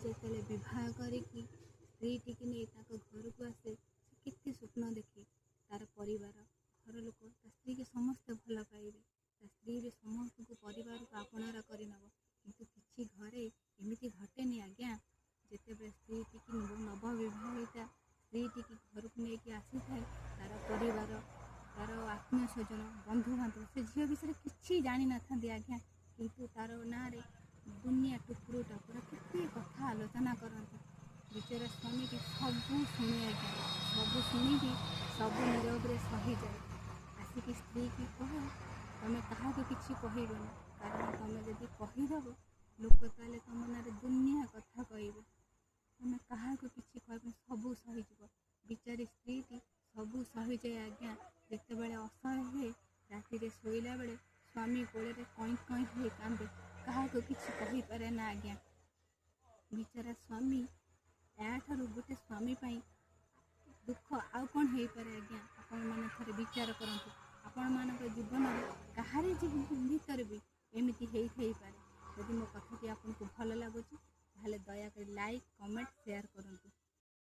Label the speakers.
Speaker 1: ଯେତେବେଳେ ବିବାହ କରିକି ସ୍ତ୍ରୀଟିକି ନେଇ ତାଙ୍କ ଘରକୁ ଆସେ, ସେ କେତେ ସ୍ୱପ୍ନ ଦେଖେ ତାର ପରିବାର ଘର ଲୋକ ତା ସ୍ତ୍ରୀକି ସମସ୍ତେ ଭଲ ପାଇବେ, ତା ସ୍ତ୍ରୀ ବି ସମସ୍ତଙ୍କୁ ପରିବାରକୁ ଆପଣାର କରିନେବ। କିନ୍ତୁ କିଛି ଘରେ ଏମିତି ଘଟେନି ଆଜ୍ଞା, ଯେତେବେଳେ ସ୍ତ୍ରୀଟିକି ନବବିବାହିତା ସ୍ତ୍ରୀଟିକି ଘରକୁ ନେଇକି ଆସିଥାଏ, ତାର ପରିବାର ତାର ଆତ୍ମୀୟ ସ୍ୱଜନ ବନ୍ଧୁବାନ୍ଧବ ସେ ଝିଅ ବିଷୟରେ କିଛି ଜାଣିନଥାନ୍ତି ଆଜ୍ଞା, କିନ୍ତୁ ତାର ନାଁରେ ଦୁନିଆ ଟୁକୁରୁ ଟାକୁରା କେତେ କଥା ଆଲୋଚନା କରନ୍ତି। ବିଚରା ସ୍ୱାମୀଟି ସବୁ ଶୁଣେ ଆଜ୍ଞା, ସବୁ ଶୁଣିକି ସବୁ ନୀରବରେ ସହିଯାଏ। ଆସିକି ସ୍ତ୍ରୀକି କହେ, ତମେ କାହାକୁ କିଛି କହିବନି, କାରଣ ତମେ ଯଦି କହିଦେବ ଲୋକ ତାହେଲେ ତମ ନାଁରେ ଦୁନିଆ କଥା କହିବେ। ତମେ କାହାକୁ କିଛି କହିବନି, ସବୁ ସହିଯିବ। ବିଚାରୀ ସ୍ତ୍ରୀଟି ସବୁ ସହିଯାଏ ଆଜ୍ଞା। ଯେତେବେଳେ ଅସହାୟ ହୁଏ ରାତିରେ ଶୋଇଲା ବେଳେ ସ୍ୱାମୀ କୋଳରେ କଇଁ କଇଁ ହୋଇ କାନ୍ଦେ, କାହାକୁ କିଛି କହିପାରେ ନା ଆଜ୍ଞା। ବିଚରା ସ୍ୱାମୀ, ଏହାଠାରୁ ଗୋଟେ ସ୍ୱାମୀ ପାଇଁ ଦୁଃଖ ଆଉ କ'ଣ ହେଇପାରେ ଆଜ୍ଞା। ଆପଣମାନେ ଥରେ ବିଚାର କରନ୍ତୁ, ଆପଣମାନଙ୍କ ଜୀବନରେ କାହାରି ଭିତରେ ବି ଏମିତି ହେଇଥାଇପାରେ। ଯଦି ମୋ କଥାଟି ଆପଣଙ୍କୁ ଭଲ ଲାଗୁଛି ତାହେଲେ ଦୟାକରି ଲାଇକ୍, କମେଣ୍ଟ, ସେୟାର କରନ୍ତୁ।